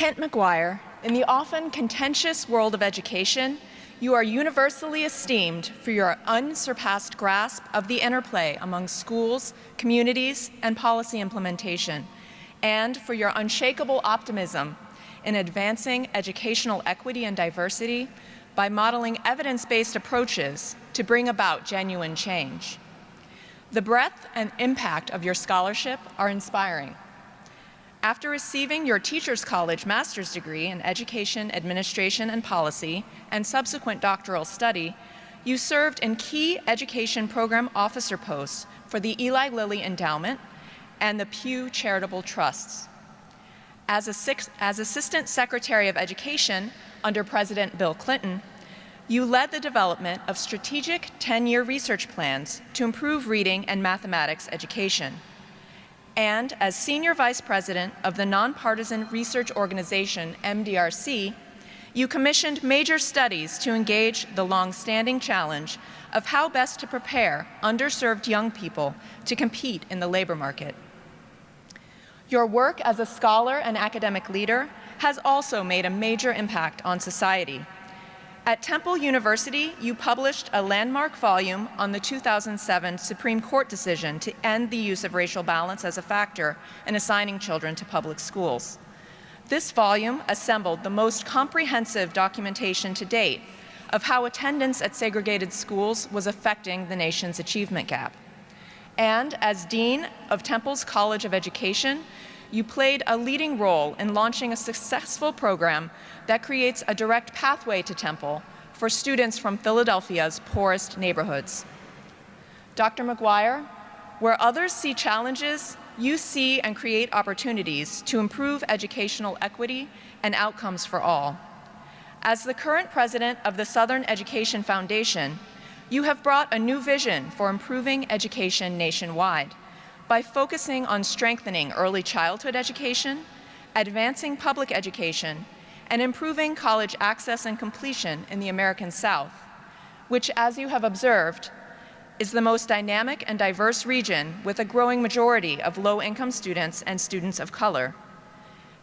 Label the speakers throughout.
Speaker 1: Kent McGuire, in the often contentious world of education, you are universally esteemed for your unsurpassed grasp of the interplay among schools, communities, and policy implementation, and for your unshakable optimism in advancing educational equity and diversity by modeling evidence-based approaches to bring about genuine change. The breadth and impact of your scholarship are inspiring. After receiving your Teachers College master's degree in Education, Administration, and Policy, and subsequent doctoral study, you served in key education program officer posts for the Eli Lilly Endowment and the Pew Charitable Trusts. As Assistant Secretary of Education under President Bill Clinton, you led the development of strategic 10-year research plans to improve reading and mathematics education. And as Senior Vice President of the nonpartisan research organization MDRC, you commissioned major studies to engage the long-standing challenge of how best to prepare underserved young people to compete in the labor market. Your work as a scholar and academic leader has also made a major impact on society. At Temple University, you published a landmark volume on the 2007 Supreme Court decision to end the use of racial balance as a factor in assigning children to public schools. This volume assembled the most comprehensive documentation to date of how attendance at segregated schools was affecting the nation's achievement gap. And as Dean of Temple's College of Education, you played a leading role in launching a successful program that creates a direct pathway to Temple for students from Philadelphia's poorest neighborhoods. Dr. McGuire, where others see challenges, you see and create opportunities to improve educational equity and outcomes for all. As the current president of the Southern Education Foundation, you have brought a new vision for improving education nationwide by focusing on strengthening early childhood education, advancing public education, and improving college access and completion in the American South, which, as you have observed, is the most dynamic and diverse region with a growing majority of low-income students and students of color.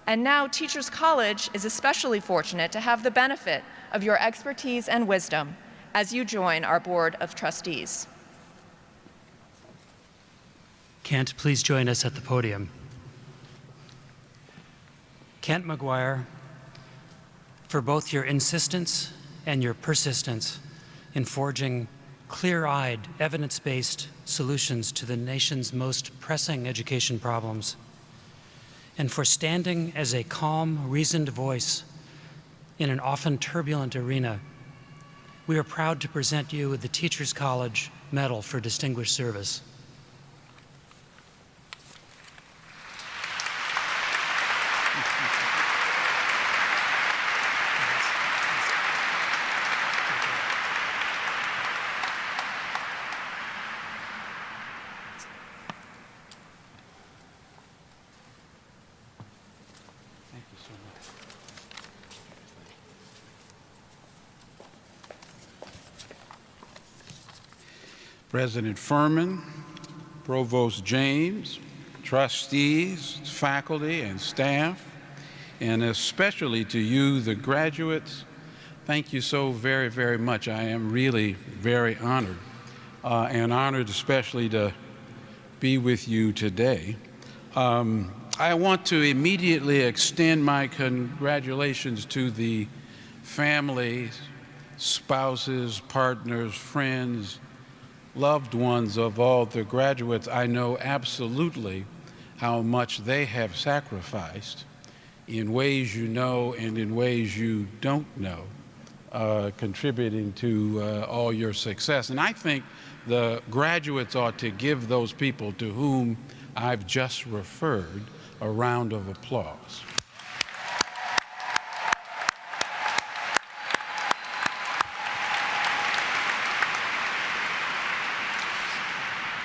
Speaker 1: And now Teachers College is especially fortunate to have the benefit of your expertise and wisdom as you join our Board of Trustees.
Speaker 2: Kent, please join us at the podium. Kent McGuire, for both your insistence and your persistence in forging clear-eyed, evidence-based solutions to the nation's most pressing education problems, and for standing as a calm, reasoned voice in an often turbulent arena, we are proud to present you with the Teachers College Medal for Distinguished Service.
Speaker 3: President Furman, Provost James, trustees, faculty, and staff, and especially to you, the graduates, thank you so very, very much. I am really very honored, and honored especially to be with you today. I want to immediately extend my congratulations to the families, spouses, partners, friends, loved ones of all the graduates. I know absolutely how much they have sacrificed in ways you know and in ways you don't know, contributing to all your success. And I think the graduates ought to give those people to whom I've just referred a round of applause.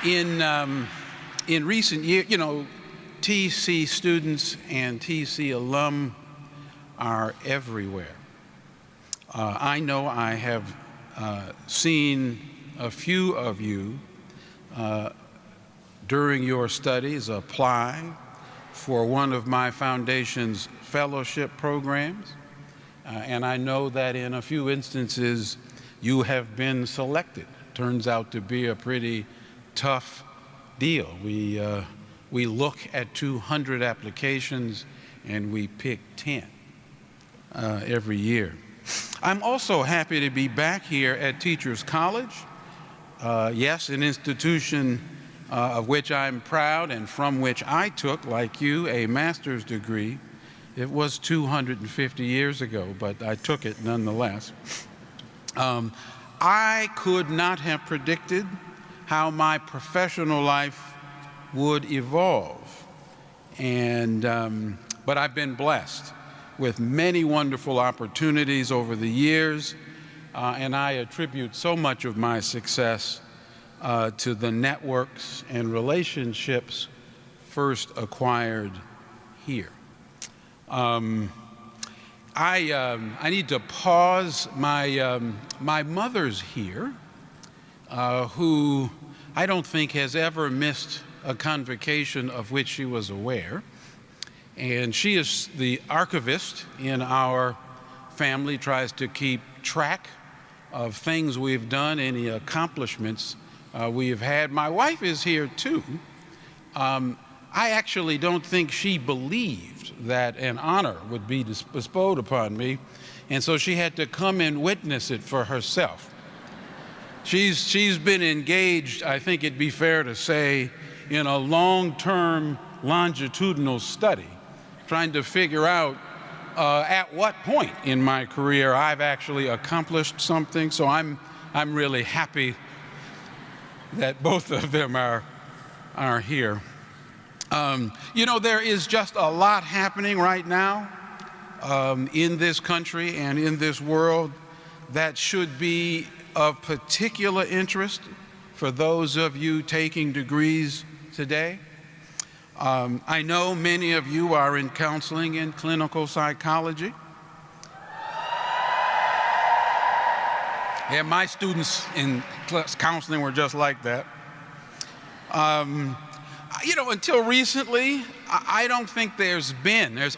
Speaker 3: In recent years, you know, TC students and TC alum are everywhere. I know I have seen a few of you during your studies apply for one of my foundation's fellowship programs. And I know that in a few instances, you have been selected. Turns out to be a pretty tough deal. We look at 200 applications and we pick 10 every year. I'm also happy to be back here at Teachers College. Yes, an institution of which I'm proud and from which I took, like you, a master's degree. It was 250 years ago, but I took it nonetheless. I could not have predicted how my professional life would evolve, but I've been blessed with many wonderful opportunities over the years, and I attribute so much of my success to the networks and relationships first acquired here. I need to pause. My mother's here, who I don't think has ever missed a convocation of which she was aware. And she is the archivist in our family, tries to keep track of things we've done, any accomplishments we have had. My wife is here too. I actually don't think she believed that an honor would be bestowed upon me, and so she had to come and witness it for herself. She's been engaged, I think it'd be fair to say, in a long-term longitudinal study, trying to figure out at what point in my career I've actually accomplished something. So I'm really happy that both of them are here. You know, there is just a lot happening right now in this country and in this world that should be of particular interest for those of you taking degrees today. I know many of you are in counseling and clinical psychology. Yeah, my students in counseling were just like that. You know, until recently, I don't think there's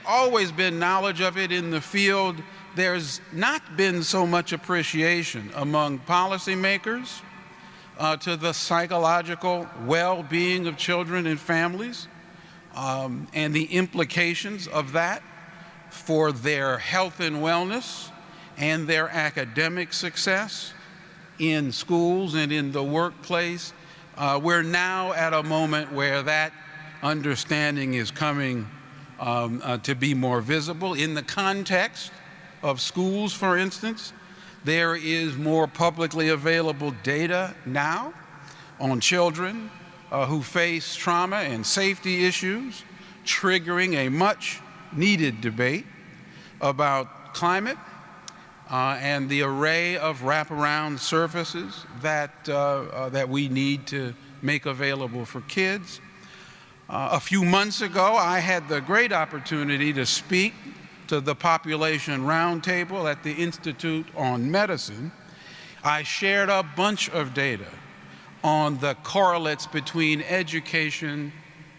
Speaker 3: always been knowledge of it in the field. There's not been so much appreciation among policymakers to the psychological well-being of children and families, and the implications of that for their health and wellness and their academic success in schools and in the workplace. We're now at a moment where that understanding is coming to be more visible. In the context of schools, for instance, there is more publicly available data now on children who face trauma and safety issues, triggering a much needed debate about climate and the array of wraparound services that we need to make available for kids. A few months ago, I had the great opportunity to speak to the Population Roundtable at the Institute on Medicine. I shared a bunch of data on the correlates between education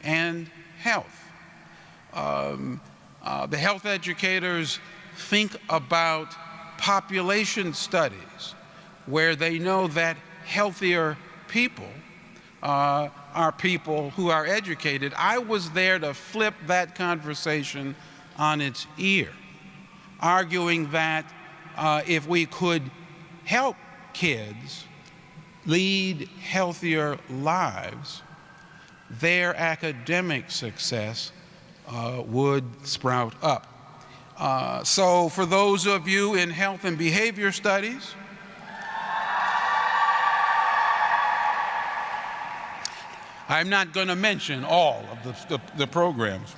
Speaker 3: and health. The health educators think about population studies where they know that healthier people are people who are educated. I was there to flip that conversation on its ear, arguing that if we could help kids lead healthier lives, their academic success would sprout up. So for those of you in health and behavior studies, I'm not going to mention all of the programs.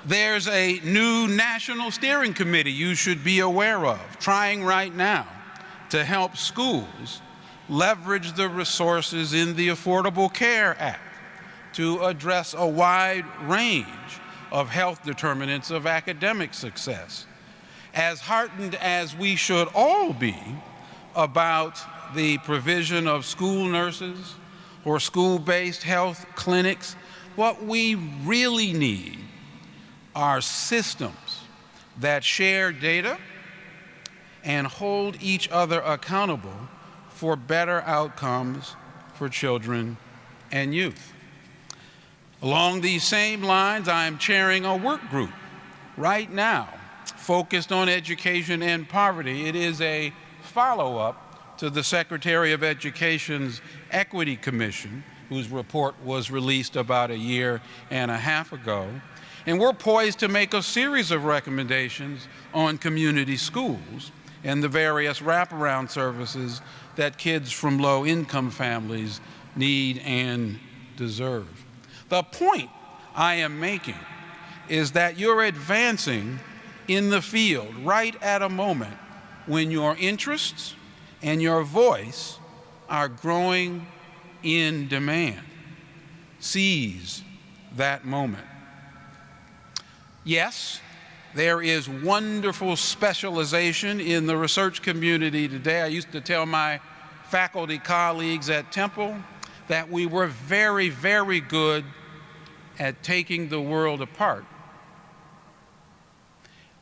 Speaker 3: There's a new national steering committee you should be aware of, trying right now to help schools leverage the resources in the Affordable Care Act to address a wide range of health determinants of academic success. As heartened as we should all be about the provision of school nurses or school-based health clinics, what we really need are systems that share data and hold each other accountable for better outcomes for children and youth. Along these same lines, I am chairing a work group right now focused on education and poverty. It is a follow-up to the Secretary of Education's Equity Commission, whose report was released about a year and a half ago. And we're poised to make a series of recommendations on community schools and the various wraparound services that kids from low-income families need and deserve. The point I am making is that you're advancing in the field right at a moment when your interests and your voice are growing in demand. Seize that moment. Yes, there is wonderful specialization in the research community today. I used to tell my faculty colleagues at Temple that we were very, very good at taking the world apart.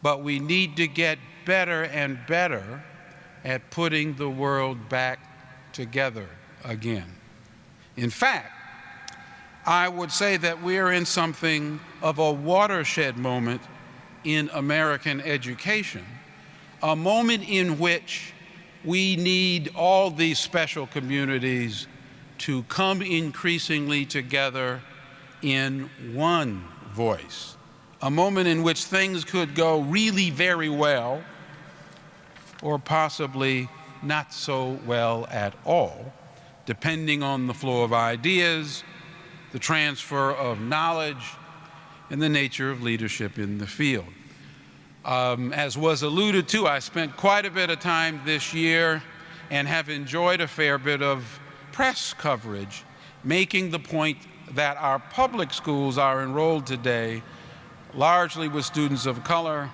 Speaker 3: But we need to get better and better at putting the world back together again. In fact, I would say that we're in something of a watershed moment in American education, a moment in which we need all these special communities to come increasingly together in one voice, a moment in which things could go really very well or possibly not so well at all, depending on the flow of ideas, the transfer of knowledge, and the nature of leadership in the field. As was alluded to, I spent quite a bit of time this year and have enjoyed a fair bit of press coverage, making the point that our public schools are enrolled today largely with students of color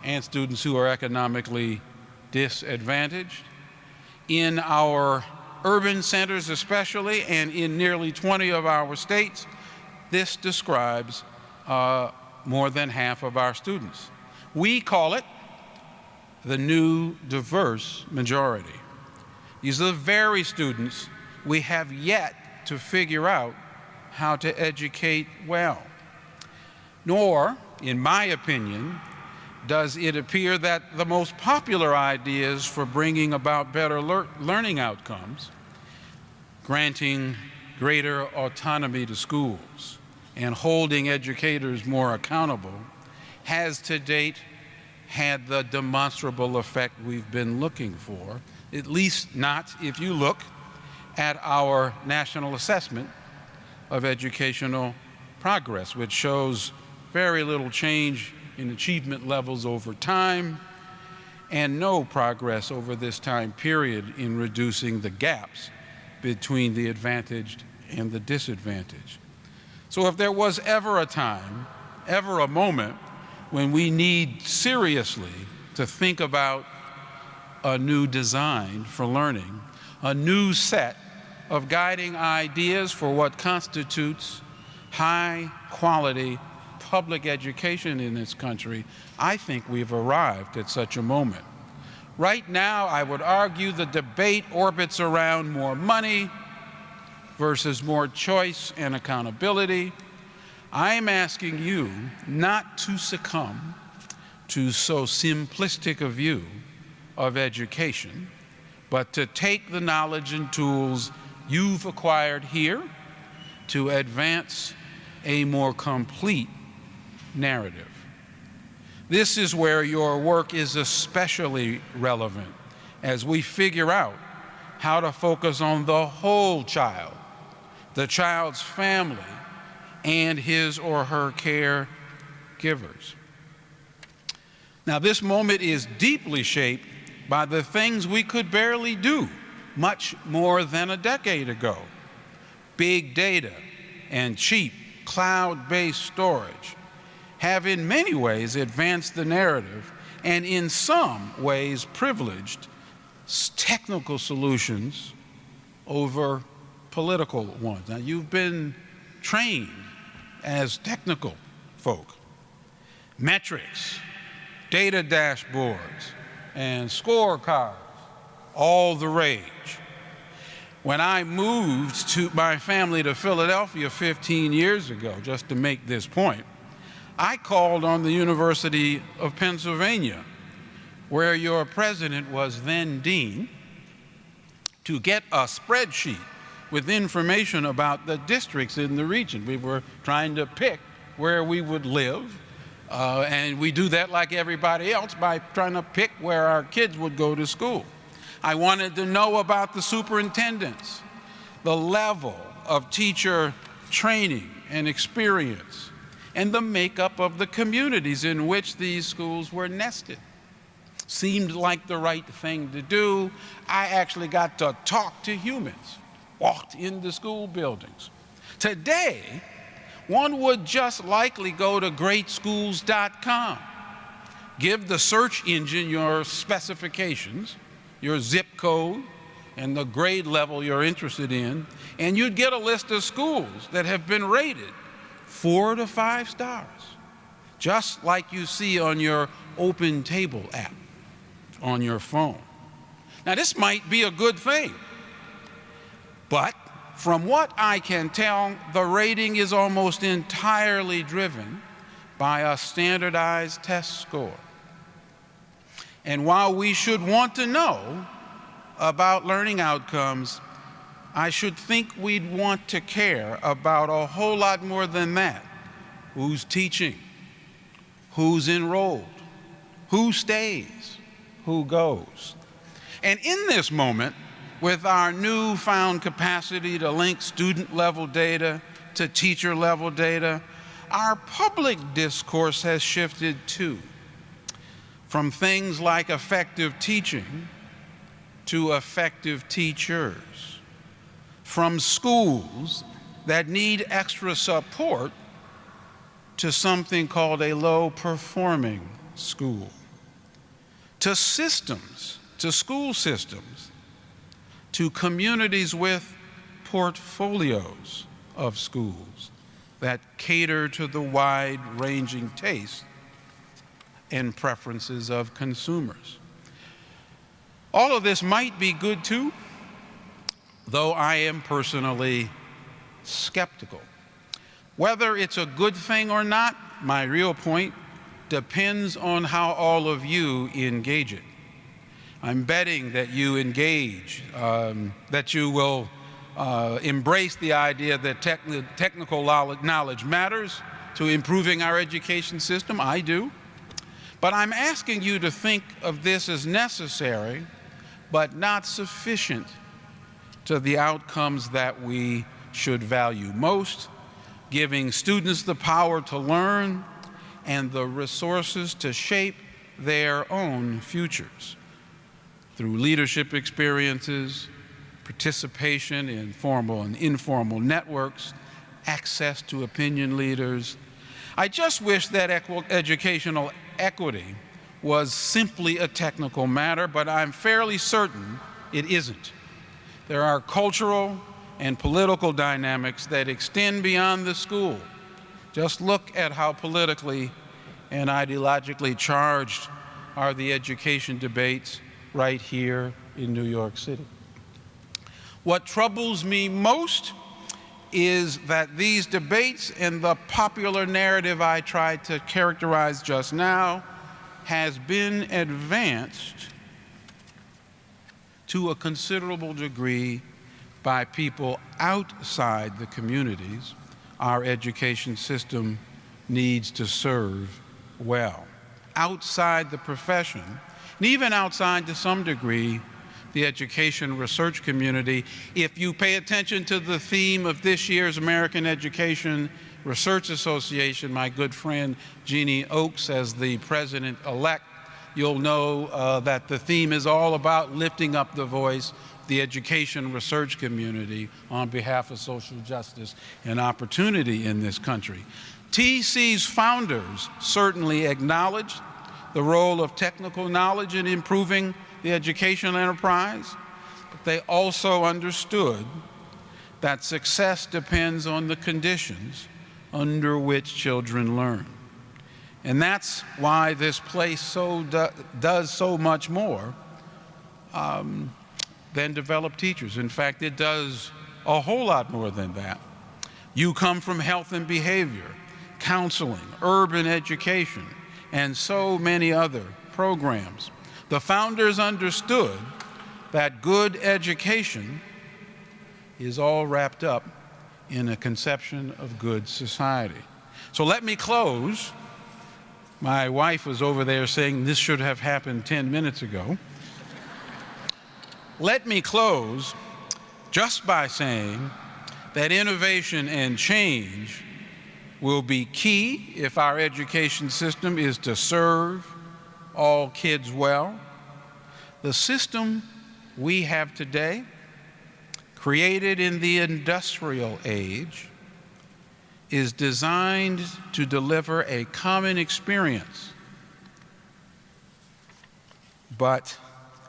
Speaker 3: and students who are economically disadvantaged. In our urban centers especially, and in nearly 20 of our states, this describes more than half of our students. We call it the new diverse majority. These are the very students we have yet to figure out how to educate well. Nor, in my opinion, does it appear that the most popular ideas for bringing about better learning outcomes, granting greater autonomy to schools, and holding educators more accountable, has to date had the demonstrable effect we've been looking for, at least not if you look at our national assessment of educational progress, which shows very little change in achievement levels over time and no progress over this time period in reducing the gaps between the advantaged and the disadvantaged. So if there was ever a time, ever a moment, when we need seriously to think about a new design for learning, a new set of guiding ideas for what constitutes high-quality public education in this country, I think we've arrived at such a moment. Right now, I would argue the debate orbits around more money versus more choice and accountability. I'm asking you not to succumb to so simplistic a view of education, but to take the knowledge and tools you've acquired here to advance a more complete narrative. This is where your work is especially relevant as we figure out how to focus on the whole child, the child's family, and his or her caregivers. Now, this moment is deeply shaped by the things we could barely do much more than a decade ago. Big data and cheap cloud-based storage have in many ways advanced the narrative and in some ways privileged technical solutions over political ones. Now, you've been trained as technical folk. Metrics, data dashboards, and scorecards, all the rage. When I moved my family to Philadelphia 15 years ago, just to make this point, I called on the University of Pennsylvania, where your president was then dean, to get a spreadsheet with information about the districts in the region. We were trying to pick where we would live, and we do that like everybody else by trying to pick where our kids would go to school. I wanted to know about the superintendents, the level of teacher training and experience, and the makeup of the communities in which these schools were nested. Seemed like the right thing to do. I actually got to talk to humans, walked into school buildings. Today, one would just likely go to greatschools.com, give the search engine your specifications, your zip code, and the grade level you're interested in, and you'd get a list of schools that have been rated 4 to 5 stars, just like you see on your Open Table app on your phone. Now, this might be a good thing, but from what I can tell, the rating is almost entirely driven by a standardized test score. And while we should want to know about learning outcomes, I should think we'd want to care about a whole lot more than that. Who's teaching? Who's enrolled? Who stays? Who goes? And in this moment, with our newfound capacity to link student-level data to teacher-level data, our public discourse has shifted too, from things like effective teaching to effective teachers, from schools that need extra support to something called a low-performing school, to systems, to school systems, to communities with portfolios of schools that cater to the wide-ranging tastes and preferences of consumers. All of this might be good too, though I am personally skeptical. Whether it's a good thing or not, my real point depends on how all of you engage it. I'm betting that you engage, that you will embrace the idea that technical knowledge matters to improving our education system. I do. But I'm asking you to think of this as necessary, but not sufficient to the outcomes that we should value most, giving students the power to learn and the resources to shape their own futures through leadership experiences, participation in formal and informal networks, access to opinion leaders. I just wish that educational equity was simply a technical matter, but I'm fairly certain it isn't. There are cultural and political dynamics that extend beyond the school. Just look at how politically and ideologically charged are the education debates right here in New York City. What troubles me most is that these debates and the popular narrative I tried to characterize just now has been advanced to a considerable degree by people outside the communities our education system needs to serve well. Outside the profession, and even outside to some degree, the education research community. If you pay attention to the theme of this year's American Education Research Association, my good friend Jeannie Oakes as the president-elect, you'll know that the theme is all about lifting up the voice of the education research community on behalf of social justice and opportunity in this country. TC's founders certainly acknowledged the role of technical knowledge in improving the educational enterprise, but they also understood that success depends on the conditions under which children learn. And that's why this place does so much more than develop teachers. In fact, it does a whole lot more than that. You come from health and behavior, counseling, urban education, and so many other programs. The founders understood that good education is all wrapped up in a conception of good society. So let me close. My wife was over there saying this should have happened 10 minutes ago. Let me close just by saying that innovation and change will be key if our education system is to serve all kids well. The system we have today, created in the industrial age, is designed to deliver a common experience. But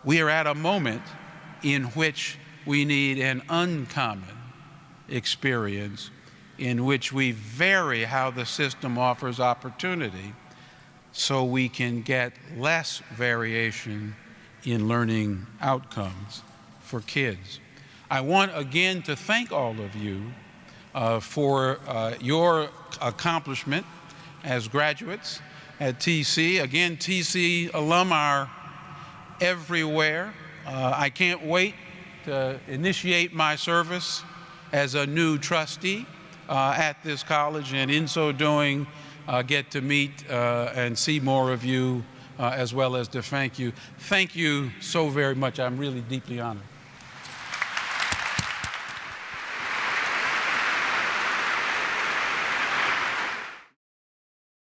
Speaker 3: we are at a moment in which we need an uncommon experience, in which we vary how the system offers opportunity so we can get less variation in learning outcomes for kids. I want again to thank all of you for your accomplishment as graduates at TC. Again, TC alum are everywhere. I can't wait to initiate my service as a new trustee at this college, and in so doing, get to meet and see more of you, as well as to thank you. Thank you so very much. I'm really deeply honored.